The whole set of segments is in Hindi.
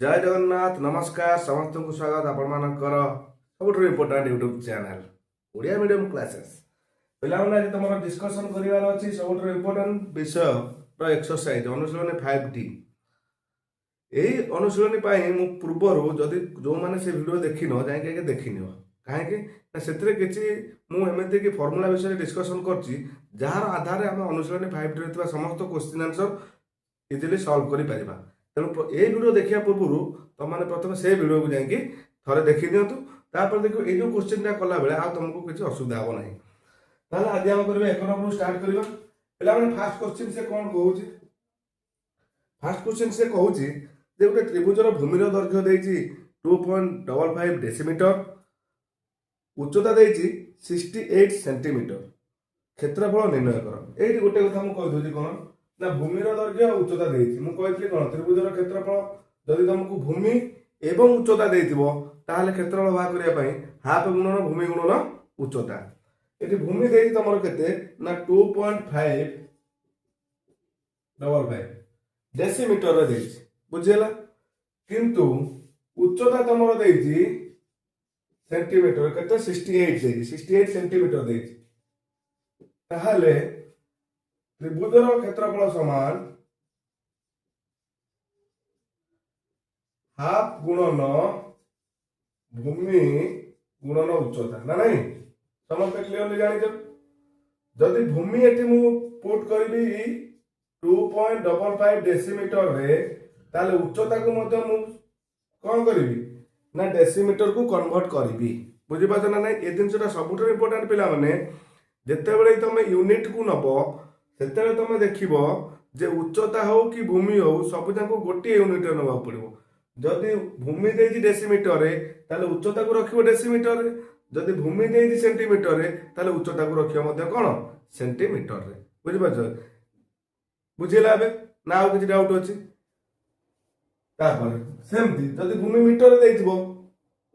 जय जगन्नाथ नमस्कार समस्त को स्वागत आपणमानकर सबुठ important YouTube channel Odia medium classes पिला आज तुम डिस्कसन करार अच्छी सबुठ इम्पोर्टाट विषय एक्सरसाइज अनुशीलनी 5D यही अनुशीलनी पूर्वर जदि जो मैंने से वीडियो देखी न जाए देखनी कहीं से किसी कि फर्मुला विषय डिस्कसन कर आधार आम अनुशीलनी 5D समस्त क्वेश्चन आंसर इजिली सॉल्व कर पारिबा। तेणु ये वीडियो देखा पूर्व तुमने प्रथम से वीडियो को जाकि थे देखी दिंतु तापर देखो ये जो क्वेश्चन कला बेले तुमको किसी असुविधा हम ना आज आम कर एक नंबर स्टार्ट करवा पे फास्ट क्वेश्चन से कौन कहूँ फास्ट क्वेश्चन से कहूँ गोटे त्रिभुजर भूमिर दैर्घ्य देती 2.55 डेसीमीटर उच्चता देती 68 सेंटीमीटर क्षेत्रफल निर्णय कर ये गोटे कथा मुझे कहीदे कौन ना भूमिर दैर्घ्य उच्चता देती मुझे कौन त्रिभुजर क्षेत्रफल जदि तुमको भूमि एवं उच्चता देथिबो ताहले क्षेत्रफल भाग करने हाफ गुणन भूमि गुणन उच्चता ये भूमि देती तुम केते ना 2.55 डेसीमीटर देती बुझेला किंतु उच्चता तुम देती सेंटीमीटर केते 68 सेंटीमीटर देती ताहले त्रिभुजर क्षेत्रफल समान हाफ गुणन भूमि गुणन उच्चता ना नहीं समस्त क्लियरली जानी जदि भूमि एटी मु पुट करी 2.55 डेसीमीटर रे ताले उच्चता को मध्य मु कौन करी ना डेसीमीटर को कन्वर्ट करी बुझी पाछ ना नहीं ए जिनसटा सबुठ इंपोर्टेंट पिला माने जेते बेले तुम यूनिट को नब सेते तुम देखिबो जे उच्चता हो कि भूमि हो सब जाको गोटे यूनिट नवा पड़ो जदि भूमि देती डेसीमीटर रे ताले उच्चता को रखिबो डेसीमीटर रे जदि भूमि देती सेंटीमीटर रे ताले उच्चता को रखिबो मध्य कोन सेंटीमीटर रे बुझि पाछ बुझिला बे ना और किछि डाउट अछि तापर सेमती जदि भूमि मीटर रे देथिबो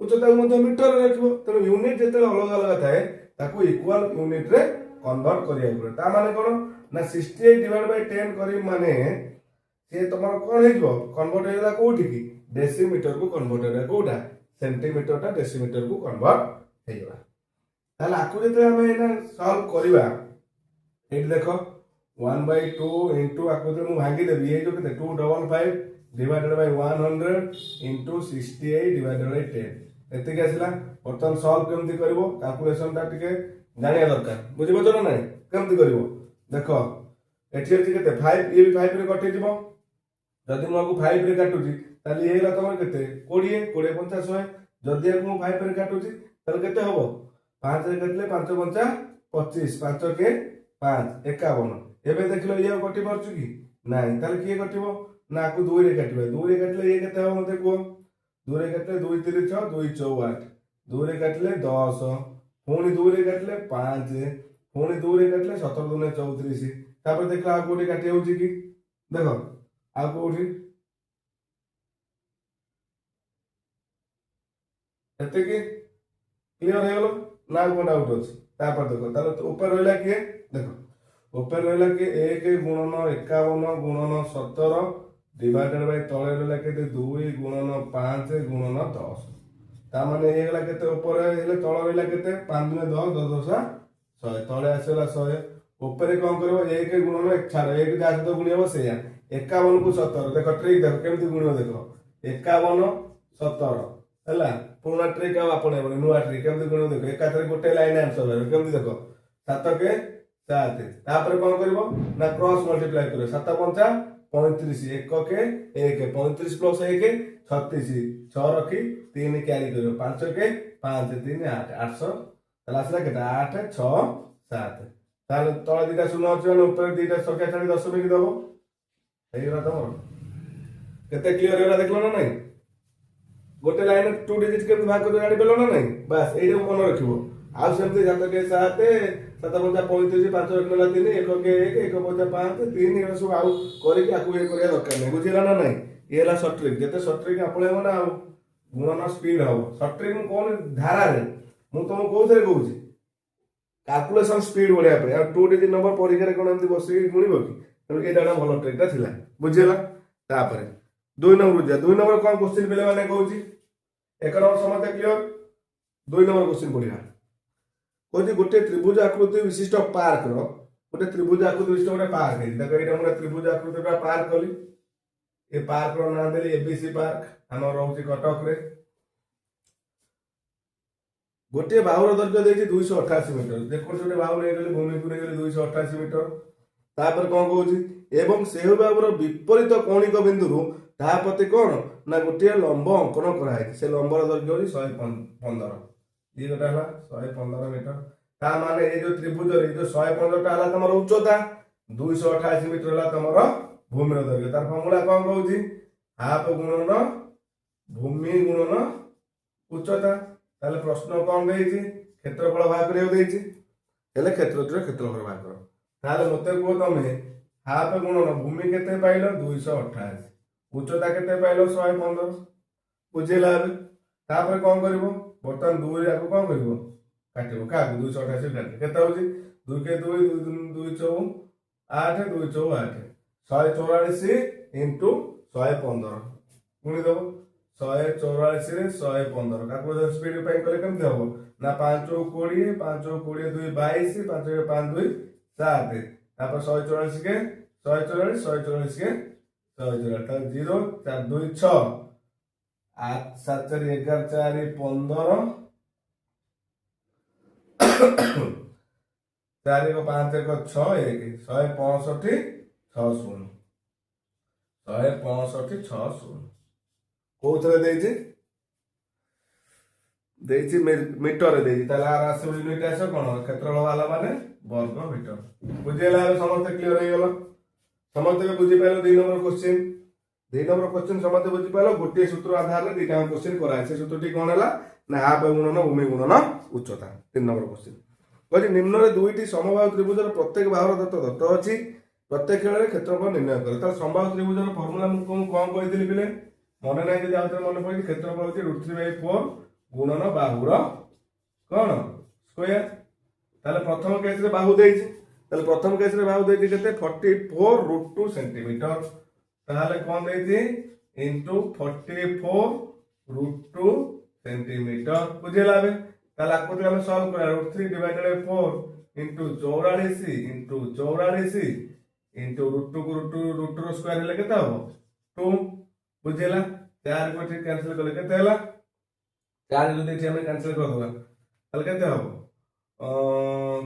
उच्चता को मध्य मीटर रे रखिबो त यूनिट जेते अलग अलग थाए ताको इक्वल यूनिट रे कन्वर्ट करिया पड़े ता माने कोन ना 68 डिवाइड बाय 10 करी माने से तमर कोन हेजबो कन्वर्ट हेला कोठी की डेसीमीटर को कन्वर्ट हेला कोठा सेंटीमीटर टा डेसीमीटर को कन्वर्ट हेला ताले आकु जेते हम एना सॉल्व करिवा एट देखो 1/2 इनटू आकु जे मु भागी देबी ए जो केते 255 divided by 100 into 68 divided by 10 एते के आसिला बर्तन सॉल्व केमती करबो कैलकुलेशन ता टिके जानिया दरकार बुझि बजो ना नहीं केमती करबो देखो एठी अछि केते 5 ये भी 5 रे कटि जिवो जदि मु आकु 5 रे काटुची ताली एला तमर केते 20 20 50 100 जदि आकु मु 5 रे काटुची ताले केते हबो 5 रे काटले 5 5 25 5 के 5 51 एबे देखलो ये कटि परछु की नाही ताले किए कटिबो ना आकु 2 रे काटिबो 2 रे काटले ये केते हबो मते को 2 रे काटले 2 3 6 2 4 8 2 रे काटले 10 पुणी 2 रे काटले 5 पुणी 2 रे काटले 17 2 34 तापर देखला आ कोठी काटी होउची की देखो आ कोठी एते की क्लियर हे गेलो ना को डाउट अछि तापर देखो ताले ऊपर रहला की देखो ऊपर रहला की 1 गुणन 51 गुणन 17 डिवाइडेड बाय तळे रहला के 2 गुणन 5 गुणन 10 ता माने ए गेला केते ऊपर हेले तळ रहला केते 5 10 10 10 100 तळे आसेला 100 ऊपर कोन करबो 1 गुणन 1 छाड़ 1 जा सहित गुणियबो सेया 51 को 17 देखो ट्रिक देखो केमती गुणियो देखो 51 17 हला पुना ट्रिक आ आपण एबो नुवा ट्रिक केमती गुणियो देखो एकाथरे गोटे लाइन आंसर है केमती देखो 7 के 7 तापर कोन करबो ना क्रॉस मल्टीप्लाई करो 7 5 35 1 के 1 35 प्लस 1 36 6 रखी 3 कैरी करो 5 के 5 3 8 800 तला आसला केटा 8 6 7 ताले तळे दिटा शून्य अछि माने ऊपर दिटा संख्या छाडी दशमिक दबो हेइरा तमर केते क्लियर हेला देखलो ना नहीं गोटे लाइन 2 डिजिट के भाग कर जानि बेलो ना नहीं बस एइ मन रखिबो आ सेमते 7 के 7 7 5 35 5 1 मेला 3 1 के 1 1 5 5 3 ए सब आउ करी के आकु ए करिया दरकार नहीं बुझिला ना नहीं ये ला शॉर्ट ट्रिक जेते शॉर्ट ट्रिक आपले हो ना गुणन स्पीड हो शॉर्ट ट्रिक मु कोन धारा रे मु तुम कोथरे कहूची कैलकुलेशन स्पीड बढ़िया पे आ 2 डिजिट नंबर परीक्षा रे कोन एमती बसी गुणिबो की तो एटा भलो ट्रिक ता थिला बुझिला तापरे दुई नंबर बुझा दुई नंबर कौन क्वेश्चन पे मैंने कहूँ एक नंबर समझते क्लियर दुई नंबर क्वेश्चन पढ़ा कहते गोटे त्रिभुज आकृति विशिष्ट पार्क रोटे त्रिभुज आकृति विशिष्ट गोटे पार्क है देखो ये गोटे त्रिभुज आकृति पार्क कली ये पार्क ना देली एबीसी पार्क आम रोचे कटक रे गोटे बाहुर दैर्घ्य देखिए 288 मीटर देखो गोटे बाहु नहीं भूमि को नहीं 288 मीटर तापर कौन कहूँ एवं से बाहुर विपरीत कौणिक बिंदु ता प्रति कौन ना गोटे लंब अंकन कराई से लंबर दैर्घ्य हूँ 115 ये गोटे है 115 मीटर ता माने ये जो त्रिभुज जो 115 है तुम उच्चता 288 मीटर है तुम भूमि दैर्घ्य तार फर्मुला कौन कहूँ हाफ गुणन भूमि गुणन उच्चता ताले प्रश्न कौन देइछि क्षेत्रफल भाग करियो देइछि हेले क्षेत्रफल भाग करो ताले मते को तमे हाफ गुणन भूमि केते पाइलो 288 उच्चता केते पाइलो 115 बुझिला तापर कौन करिवो बर्तमान 2 रे आको कौन करिवो काटिबो का 288 काटि केते होछि 2 के 2 2 4 8 2 4 8 144 into 115 गुणी दबो 144 रे 115 काको स्पीड पे कले केमते हबो ना 5 20 5 20 2 22 5 5 2 7 तापर 144 के 144 144 के 144 ता 0 4 2 6 8 7 4 11 4 15 4 को 5 1 6 1 165 60 165 60 कोथरे देइछि देइछि मीटर देइछि ताला आर यूनिट आसो कोन क्षेत्रफल वाला माने वर्ग मीटर बुझेला समस्त क्लियर हो गेल समस्त के बुझी पाइलो 2 नंबर क्वेश्चन समस्त बुझी पाइलो गोटे सूत्र आधार रे दुटा क्वेश्चन कराय से सूत्रटी कोन हला ना हाफ गुणन भूमि गुणन उच्चता 3 नंबर क्वेश्चन कहछि निम्न रे दुईटी समबाहु त्रिभुजर प्रत्येक बाहुर दत्त अछि प्रत्येक खेल क्षेत्रफल निर्णय करे तार समबाहु त्रिभुजर फार्मूला कोन कहितली बिले मन ना जब आउथरे मन पड़ी क्षेत्रफल होची √3/4 गुणन बाहुर कौन स्क्वायर ताले प्रथम केस रे बाहु देइछि ताले प्रथम केस रे बाहु देइछि केते 44√2 सेंटीमीटर ताले कोन देइछि इनटू 44√2 सेंटीमीटर बुझेला बे ताले आकुति हम सॉल्व करा √3/4 इनटू 44 इनटू 44 इनटू √2 रो स्क्वायर ले केते हो 2 बुझेला 4 को ठीक कैंसिल करले केते हला 4 जल्दी से हमें कैंसिल कर दोगा हल केते हो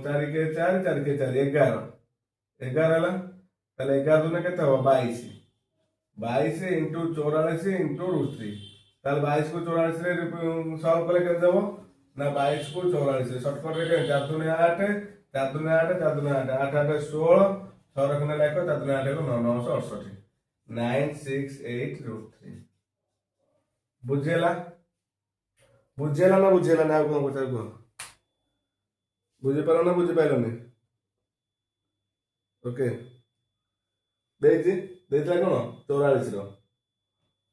4 के 4 4 के 4 11 11 हला ताले 11 दुने केते हो 22 22 इनटू 44 इनटू √3 ताले 22 को 44 रे सॉल्व करले केते हो ना 22 को 44 शॉर्टकट रे 4 दुने 8 4 दुने 8 4 दुने 8 8 8 16 6 रखने लायक 4 दुने 8 को 968 968√3 बुझेला बुझेला ना कौन पचार कह बुझी पार ना बुझी पाइल ओके देइला कौन 44 रो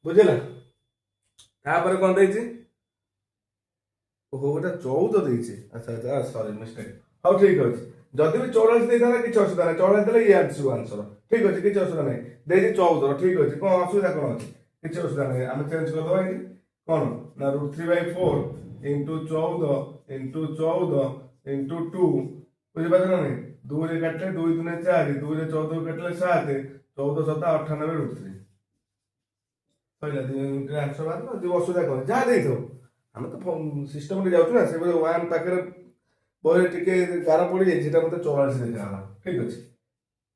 बुझेला तापर कौन देइछि ओहो गोटा 14 देइछि अच्छा सॉरी मिस्टेक हाउ ठीक अछि जदि भी 44 देइथा किछ असुविधा नै 44 देले ये आंसर ठीक अछि किछ असुविधा नै देइछि 14 ठीक अछि कोन असुविधा कोन अछि किछ असुविधा नै हम चेंज कर दबा कि कोन ना √3/4 इनटू 14 इनटू 14 इनटू 2 बुझि पाछ ना नै 2 रे काटले 2 दुने 4 2 रे 14 काटले 7 14 7 98√3 पहिला दिन आंसर बात ना जो असुविधा कोन जा देइथो हम तो सिस्टम रे जाउछु ना से 1 पाकर बरे टिके गारा पड़ी जाय जेटा मते 44 देखा ठीक अछि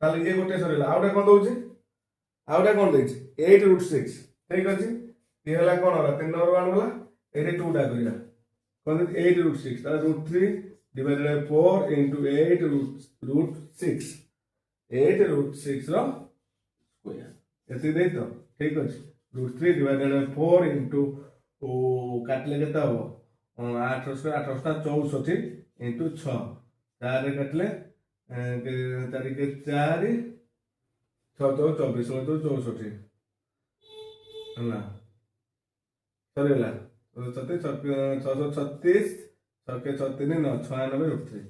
ताले ये गोटे सरीला आउटा कोन दउछि आउटा कोन दैछि 8√6 ठीक अछि ये हला कोन होला 3 नंबर 1 होला एटे 2 टा करिला कोन 8√6 ताले √3 डिवाइडेड बाय 4 इनटू 8√6 8√6 रो स्क्वायर एते देइ तो ठीक अछि √3 डिवाइडेड बाय 4 इनटू काटले केता हो 8 स्क्वायर 8 64 इनटू 6 4 रे काटले 4 के 4 6 तो 24 16 तो 64 हला सरेला 36 636 6 36 9 96√3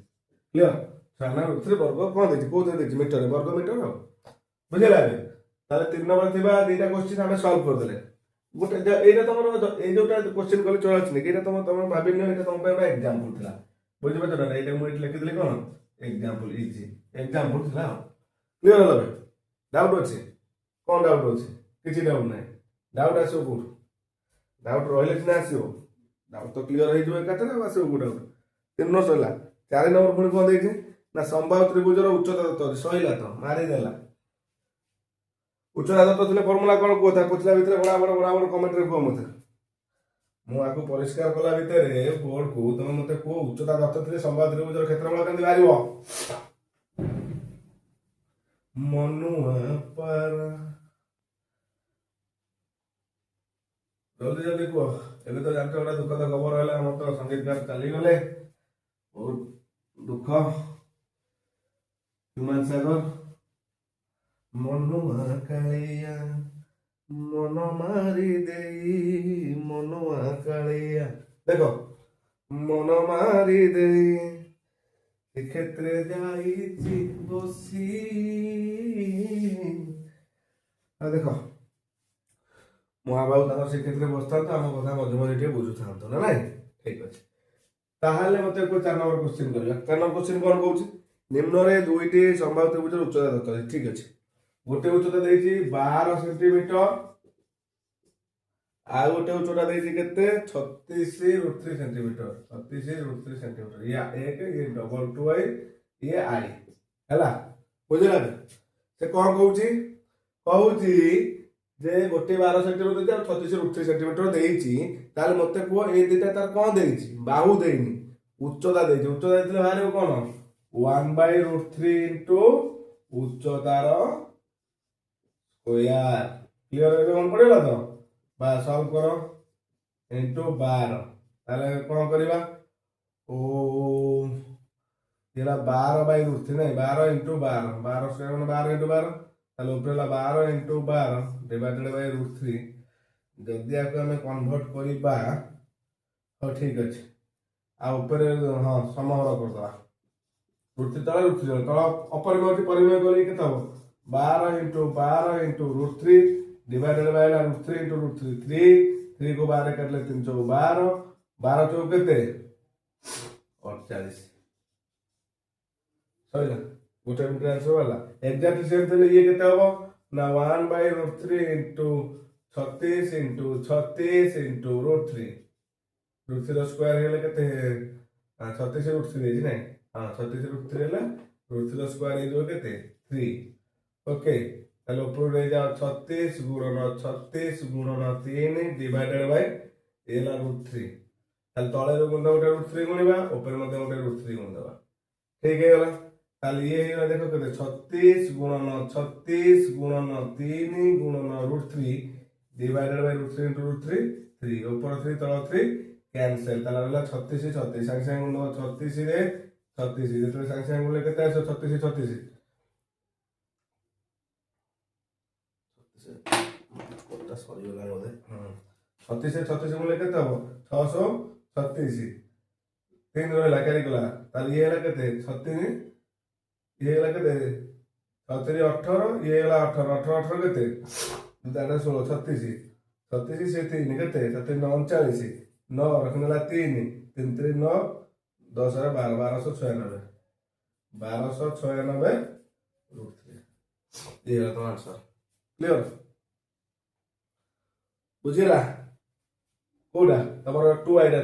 क्लियर 96√3 वर्ग कोन देछि को देछि मीटर वर्ग मीटर बुझेला তাহলে 3 নম্বর থিবা দুইটা কোশ্চিন আমি সলভ করদেলে গোটে এইটা তোমার এই যেটা কোশ্চিন কলে চলে আসছে এইটা তোমার ভাবি নিও এটা তোমার ପାଇଁ এক্সাম্পল ଥିଲା বুঝিপারছ না এইটা ମୁଁ ଏଠି ଲେଖିଦେଲି କ'ଣ ଏକ୍ସାମ୍ପଲ ଇଜି ଏକ୍ସାମ୍ପଲ ଥିଲା କ୍ଲିୟର ହେଲା ଭାଇ ଡାଉଟ୍ ଅଛି କ'ଣ ଡାଉଟ୍ ଅଛି କିଛି ଡାଉଟ୍ ନାହିଁ ଡାଉଟ୍ ଆସିବ କୋଉଠୁ ଡାଉଟ୍ ରହିଲେ ସିନା ଆସିବ ଡାଉଟ୍ ତ କ୍ଲିୟର ହେଇଯିବ ଏକାଥରେ ଆଉ ଆସିବ କୋଉ ଡାଉଟ୍ 3 ନମ୍ବର ସରିଲା 4 ନମ୍ବର ପୁଣି କ'ଣ ଦେଇଛି ନା ସମବାହୁ ତ୍ରିଭୁଜର ଉଚ୍ଚତା ଦତ୍ତ ଅଛି ସରିଲା ତ ମାରିଦେଲା ଉଚ୍ଚତା ଦତ୍ତ ଥିଲେ ଫର୍ମୁଲା କ'ଣ କୁହ ତା ପଛଲା ଭିତରେ ବରାବର କମେଣ୍ଟରେ କୁହ ମୋତେ ମୁଁ ଆକୁ ପରିଷ୍କାର କଲା ଭିତରେ ବୋର୍ଡକୁ ତମେ ମୋତେ କୁହ ଉଚ୍ଚତା ଦତ୍ତ ଥିଲେ ସମବାହୁ ତ୍ରିଭୁଜର କ୍ଷେତ୍ରଫଳ କେମିତି ବାହାରିବ ମନୁଆ ପାରା ଜଲ୍ଦି ଜଲ୍ଦି କୁହ ଏବେ ତ ଜାଣିଛ ଗୋଟେ ଦୁଃଖଦ ଖବର ହେଲା ଆମର ତ ସଙ୍ଗୀତକାର ଚାଲିଗଲେ ବହୁତ ଦୁଃଖ ହ୍ୟୁମାନ ସାଗର ମନୁଆ କାଳିଆ ମନ ମାରି ଦେଇ ମନୁଆ କାଳିଆ ଦେଖ ମନ ମାରି ଦେଇ ଶ୍ରୀକ୍ଷେତ୍ରରେ ଯାଇଛି ବସି ଦେଖ ମହାବାହୁ ତାଙ୍କର ଶ୍ରୀକ୍ଷେତ୍ରରେ ବସିଥାନ୍ତୁ ଆମ କଥା ମଝି ମଝି ଟିକେ ବୁଝୁଥାନ୍ତୁ ନା ନାଇଁ ଠିକ ଅଛି ତାହେଲେ ମତେ 4 ନମ୍ବର କ୍ୱେଶ୍ଚିନ୍ କରିବା 4 ନମ୍ବର କ୍ୱେଶ୍ଚିନ୍ କ'ଣ କହୁଛି ନିମ୍ନରେ ଦୁଇଟି ସମବାହୁ ତ୍ରିଭୁଜର ଉଚ୍ଚତା ଦତ୍ତ ଅଛି ଠିକ ଅଛି ଗୋଟେ ଉଚ୍ଚତା ଦେଇଛି 12 ସେଣ୍ଟିମିଟର ଆଉ ଗୋଟେ ଉଚ୍ଚତା ଦେଇଛି କେତେ 36 ସେଣ୍ଟିମିଟର 36 ସେଣ୍ଟିମିଟର ଇଏ 1 ଇଏ ଡବଲ 2i ଇଏ i ହେଲା ବୁଝିଲା ସେ କ'ଣ କହୁଛି ଯେ ଗୋଟେ 12 ସେଣ୍ଟିମିଟର ଦେଇଛି ଆଉ 36 ସେଣ୍ଟିମିଟର ଦେଇଛି ତାହେଲେ ମତେ କୁହ ଏଇ ଦୁଇଟା ତାର କ'ଣ ଦେଇଛି ବାହୁ ଦେଇନି ଉଚ୍ଚତା ଦେଇଛି ଉଚ୍ଚତା ଦେଇଥିଲେ ବାହାରିବ କ'ଣ 1/√3 ଇଣ୍ଟୁ ଉଚ୍ଚତାର ସ୍କୋୟାର କ୍ଲିୟର ଏବେ ମନେ ପଡ଼ିଗଲା ତ বা সলভ কর ইন্টু 12 তাহলে কোন করিবা ও এরা 12/√3 নাই 12 ইন্টু 12 12 স্কয়ার মানে 12 ইন্টু 12 তাহলে উপরে হলা 12 ইন্টু 12 ডিভাইডেড বাই √3 যদি আকু আমি কনভার্ট করিবা তো ঠিক আছে আর উপরে হ্যাঁ সমহর করদবা √3 তলে √3 তলে অপরিমেয় পরিমেয় করি কেতে হবো 12 into 12 into √3 divided bye √3 into √3 3 को 12 कर ले 3 चौक 12 12 चौक कितने 48 सही ना गोटे मिनट आंसर वाला एग्जैक्टली सेम थे ये कितना होगा ना 1/√3 इनटू 36 इनटू 36 इनटू √3 √3 ର ସ୍କୋୟାର ହେଲେ କେତେ 36 √3 ଦେଇଛି ନାଇଁ ହଁ 36 √3 ହେଲେ √3 ର ସ୍କୋୟାର ହେଇଯିବ କେତେ 3 ओके তাহলে উপরে রয়ে যাও 36 গুণন 36 গুণন 3 ডিভাইডেড বাই এল আর √3 তাহলে তলে গুণ দেবো √3 গুণিবা উপরে মধ্যে গোটে √3 গুণ দেবা ঠিক হয়ে গেল তাহলে ইয়ে হয়ে দেখো কেতে 36 গুণন 36 গুণন 3 গুণন √3 ডিভাইডেড বাই √3 ইনটু √3 3 উপরে 3 তলে 3 ক্যান্সেল তাহলে হলো 36 36 সাংে সাংে গুণ দেবো 36 রে 36 যেতে সাংে সাংে গুণলে কেতে আসে 36 36 ସରିଗଲାଣି ବୋଧେ 36 36 ମୂଲ୍ୟ କେତେ ହବ 636 3 ରହିଲା କ୍ୟାରି କଲା ତାହେଲେ ଇଏ ହେଲା କେତେ 36 ଇଏ ହେଲା କେତେ 36 18 ଇଏ ହେଲା 18 18 18 କେତେ 2 16 36 36 ସେ 3 କେତେ 37 39 9 ରଖିଦେଲା 3 3 3 9 10 ରେ 12 1296 √3 ये है तो आंसर क्लियर बुझिला कोडा तमरो 2 आइडा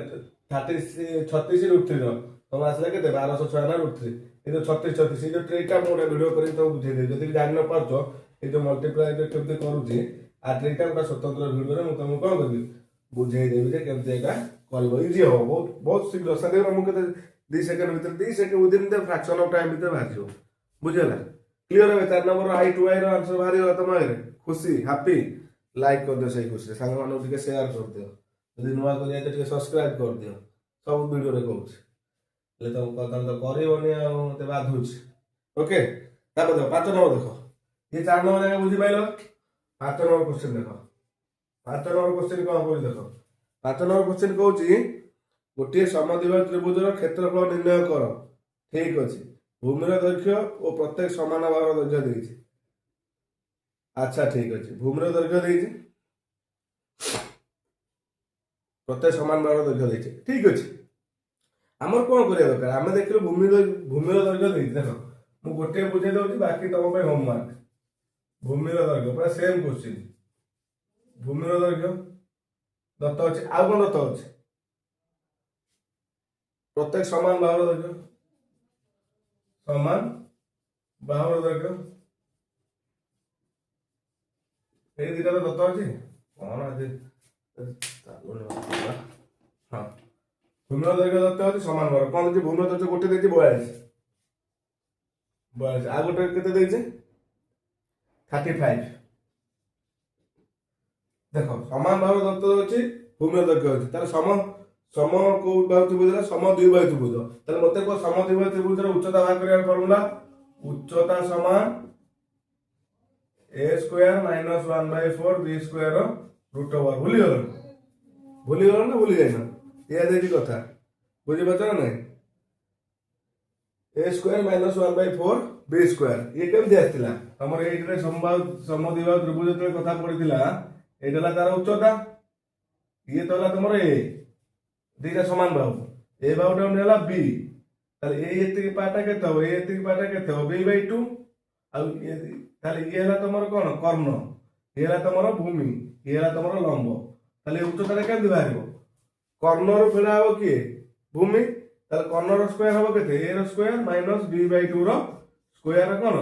36 36 √3 रो तम आसला केते 1296 ना √3 ए जो 36 36 जो ट्रिक हम ओडा वीडियो करी तो बुझे दे जदी जानि न पारछो ए जो मल्टीप्लाई जो केमते करूची आ ट्रिक टा का स्वतंत्र वीडियो रे मु तुमको कोन करबी बुझे देबी जे केमते एका करबो इजी हो बहुत बहुत शीघ्र सादे मु केते 2 सेकंड भीतर 2 second within the fraction of time भीतर बाजियो बुझला क्लियर है 4 नंबर आई 2 आई रो आंसर बाहरी हो तम रे खुशी हैप्पी लाइक कर दियो सही खुशी सांग मानु टिके शेयर कर दियो यदि नुआ करिया त टिके सब्सक्राइब कर दियो सब वीडियो रे कहूछ ले तो कदम तो करिवनी आ मते बाधुछ ओके तापर देखो 5 नंबर देखो ये 4 नंबर जगह बुझी पाइलो 5 नंबर क्वेश्चन देखो 5 नंबर क्वेश्चन कोन कोइ देखो 5 नंबर क्वेश्चन कहूची गोटे समद्विबाहु त्रिभुजर क्षेत्रफल निर्णय कर ठीक अछि भूमिर दैर्घ्य और प्रत्येक समान भागर दैर्घ्य देछि আচ্ছা ঠিক আছে, ভূমির দৈর্ঘ্য দিয়েছে, প্রত্যেক সমান বাহুর দৈর্ঘ্য দিয়েছে, ঠিক আছে। আমার কোন করিয়া দরকার, আমি দেখিলু ভূমির দৈর্ঘ্য দিয়েছে। দেখো ମୁଁ ଗୋଟିଏ ବୁଝେଇ ଦଉଛି, ବାକି ତମ ପାଇଁ ହୋମୱାର୍କ। ଭୂମିର ଦୈର୍ଘ୍ୟ ପୁରା ସେମ୍ କୋଶ୍ଚିନ୍। ଭୂମିର ଦୈର୍ଘ୍ୟ ଦତ୍ତ ଅଛି, ଆଉ କଣ ଦତ୍ତ ଅଛି? ପ୍ରତ୍ୟେକ ସମାନ ବାହୁର ଦୈର୍ଘ୍ୟ, ସମାନ ବାହୁର ଦୈର୍ଘ୍ୟ, এই দুইটা তো দত্ত ଅଛି। କଣ ଆଜି ହଁ, ଭୂମିର ଦୈର୍ଘ୍ୟ ଦତ୍ତ ଅଛି, ସମାନ ବାହୁର। କଣ ଦେଇଛି? ଭୂମିର ଦୈର୍ଘ୍ୟ ଗୋଟେ ଦେଇଛି 42, ଆଉ ଗୋଟେ କେତେ ଦେଇଛି? 35। দেখ সমান বাহুর দত্ত ଅଛି, ভূমির দৈর্ঘ্য ଅଛି, তাহলে সম কোউ বাহু ত্রিভুজ ହେଲା? সম দ্বিবাহু ত্রিভুজ। তাহলে মতে কো সম দ্বিবাহু ত্রিভুজের উচ্চতা ভাগ করিবার ফর্মুলা, উচ্চতা সমান a square minus 1/4 b square root over. ভুলি গেল না? ভুলি যাই না, এয়া দেখি কথা বুঝি পাচ্ছ না? নাই a square minus 1/4 b square ইয়ে কেমতি আসছিলা? আমার এইটারে সম দ্বিবাহু ত্রিভুজ যেতବେଳେ কথা পড়িছিলা, এইটা হলা তার উচ্চতা, ইয়ে তো হলা তোমার এ, দুইটা সমান বাহু, এ বাহুটা হলা বি। তাহলে এই এতিকি পাটা কেতে হবে? এই এতিকি পাটা কেতে হবে? b/2। ଆଉ তাহলে ইয়ে হলা তোমার কোন কর্ণ, ইয়ে হলা তোমার ভূমি, ইয়ে হলা তোমার লম্ব। তাহলে উচ্চতাটা কেমতি বাহারিব? কর্ণর ফেড়া হব কি? ভূমি। তাহলে কর্ণর স্কয়ার হব কেতে? a র স্কয়ার মাইনাস b/2 র স্কয়ার কোন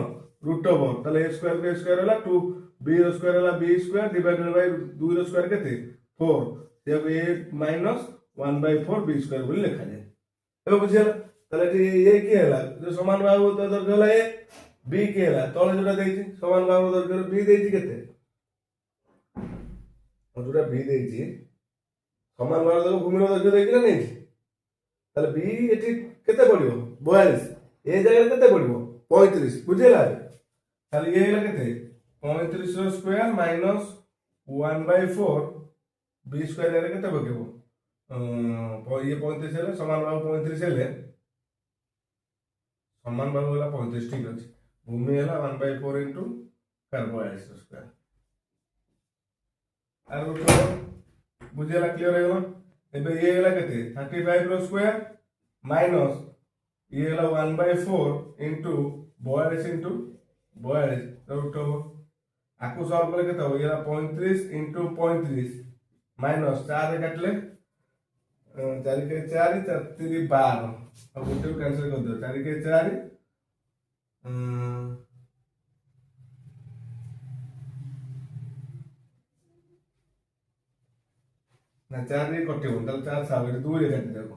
রুট ওভার। তাহলে a স্কয়ার b স্কয়ার হলা 2, b র স্কয়ার হলা b স্কয়ার ডিভাইডেড বাই 2 র স্কয়ার কেতে 4। দেখো a মাইনাস 1/4 b স্কয়ার বলে লেখা যায়। এবার বুঝিলা? তাহলে এ কি হলা? যে সমান বাহু দৈর্ঘ্য হলা a, b কি হলা? তলে যেটা ଦେଇଛି সমান বাহু দৈর্ঘ্য b ଦେଇଛି কেতে? যেটা b ଦେଇଛି সমান বাহু দৈর্ঘ্য ভূমির দৈর্ঘ্য ଦେଇଛି না নেই? তাহলে b এটি কেতে পড়িব? 42। এ জায়গায় কেতে পড়িব? 35। বুঝিলা? তাহলে এ হলা কেতে? 35 র স্কয়ার মাইনাস 1/4 b স্কয়ার এর কেতে পকেব? ইয়ে 35 হেলে সমান বাহু 35 হেলে, সমান বাহু হলা 35, ঠিক আছে। ভূমি হলা 1/4 ইন্টু 42 স্কয়ার আর রুট ওভার। বুঝিলা? ক্লিয়ার হয়ে গেল? এবে ইয়ে হলা কেতে? 35 র স্কয়ার মাইনাস ইয়ে হলা 1/4 ইন্টু 42 ইন্টু 42 রুট ওভার। আকু সলভ করে কেতে হবে? ইয়ে 35 ইন্টু 35 মাইনাস 4 কাটলে 4 के 4 4 3 12। अब गोटे कैंसिल कर दो, 4 के 4 ନା 4 ରେ କଟିବ, ତାହେଲେ 4 ସାବ ଏଠି 2 ରେ କାଟି ଦେବ।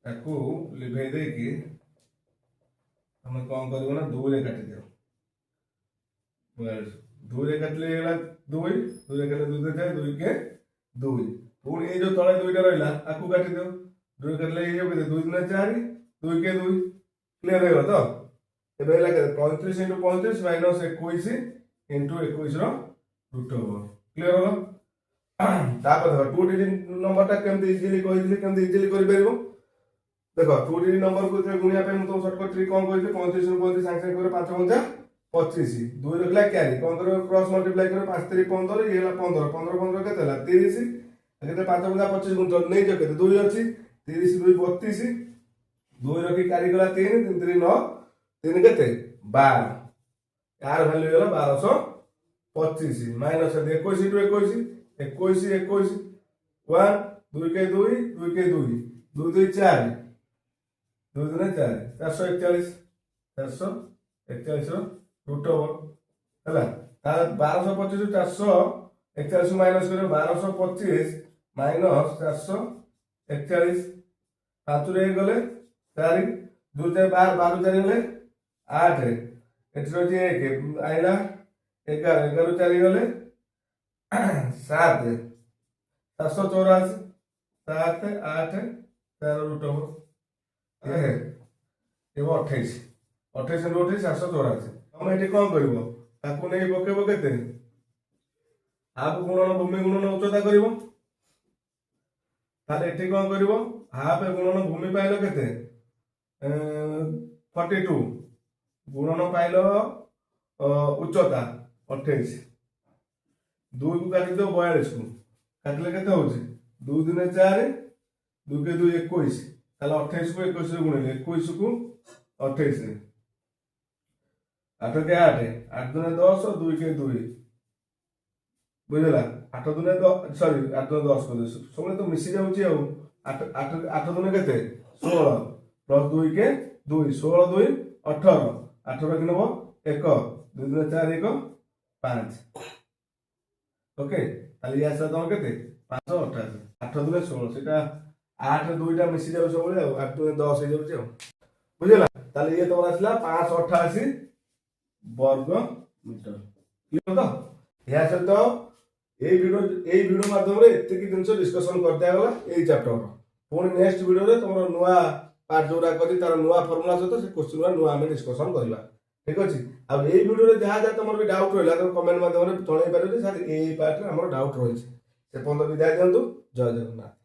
ତାକୁ ଲିଭେଇ ଦେଇକି ଆମେ କଣ କରିବ ନା 2 ରେ କାଟି ଦେବ। 2 ରେ କାଟିଲେ ହେଲା 2 ରେ କାଟିଲେ 2 ରେ ଯାଏ 2 के 2। ପୁଣି এই ଯୋଉ ତଳେ 2ଟା ରହିଲା ଆକୁ କାଟି ଦିଅ। 2 କାଟିଲେ এই ଯୋଉ 2 2 4 2 के 2। କ୍ଲିୟର ହେଇଗଲା ତ? ଏବେ ହେଲା କେତେ? 35 ଇଣ୍ଟୁ 35 ମାଇନସ 21 ଇଣ୍ଟୁ 21 ର ରୁଟ୍ ଓଭର। କ୍ଲିୟର ହେଲା? ତାପରେ ଦେଖ 2 ଡିଜିଟ୍ ନମ୍ବରଟା କେମିତି ଇଜିଲି କହିଥିଲି, କେମିତି ଇଜିଲି କରିପାରିବ। ଦେଖ 2 ଡିଜିଟ୍ ନମ୍ବରକୁ ଗୁଣିବା ପାଇଁ ମୁଁ ତ ସର୍ଟକଟ୍ ଟ୍ରିକ୍ କଣ କହିଥିଲି? 35 ରୁ 35 ସାଙ୍ଗେ ସାଙ୍ଗେ କରିବ 5 5 25। 2 ରଖିଲା କ୍ୟାରି, 15 କ୍ରସ୍ ମଲ୍ଟିପ୍ଲାଏ କରିବ 5 3 15, ଇଏ ହେଲା 15 15 15 କେତେ ହେଲା? 30। କେତେ? 5 5 25 ଗୁଣିତ ନେଇଛ କେତେ? 2 ଅଛି, 30 2 32, 2 ରଖି କ୍ୟାରି ଗଲା 3 3 3 9, 3 କେତେ? 12। यार भ्यालु होला 1225 माइनस 21 इनटू 21 21 21 1 2 के 2 2 के 2 2 2 4 2 2 4 441 441 रो रूट ओवर हैला। ता 1225 441 माइनस करियो 1225 माइनस 441 5 रे गले 4 2 4 12 12 4 गले 8 एठी रहछि 1 आइला 11 11 4 गले 7 784 7 8 4 रूट ओवर ये 28 28 इनटू 28 784। हम एठी कोन करिवो ताकू नै पकेबो केते हाफ गुणन भूमि गुणन उच्चता करिवो। ताले एठी कोन करिवो हाफ गुणन भूमि पाइलो केते 42 गुणन पाइलो उच्चता 28 2 को काटी दो 42 को काटले केते होची 2 दिने 4 2 के 2 21 ताले 28 को 21 रे गुणिले 21 को 28 रे 8 के 8 8 दुने 10 2 के 2 बुझला 8 दुने 10 सॉरी 8 दुने 10 को सबले तो मिसी जाउची आ 8 8 8 दुने केते 16 प्लस 2 के 2 16 2 18 18 के नबो 1 2 दुने 4 1 5 ओके ताली आसा तम केते 528 8 दुने 16 सेटा 8 दुईटा मिसी जाउ सबले 8 दुने 10 हे जाउची आ बुझला ताली ये तमरा आसला 588 वर्ग मीटर क्लियर तो या सहित এই ভিডিও মাধ্যমে এতিকি জিনিস ডিসকশন করতে গলা এই চ্যাপ্টর পুଣି নেক্সট ভিডিওরে তোমার নয়া পার্ট जोरा করি তার নয়া ফর্মুলা সହିତ ସେ क्वेश्चन रा নয়া ଆମେ ডিসকশন କରିବା ঠিক ଅଛି ଆଉ এই ভিডিওরে যাহা যাহা তোমার ବି ডাউট ରହିଲା ତ কমেন্ট মাধ্যমରେ জଣାଇ ପାରିବେ ଯେ ସାର୍ এই ପାର୍ଟରେ ଆମର ডাউট ରହିଛି ସେ ପର୍ଯ୍ୟନ୍ତ ବିଦାୟ ଦିଅନ୍ତୁ ଜୟ ଜଗନ୍ନାଥ।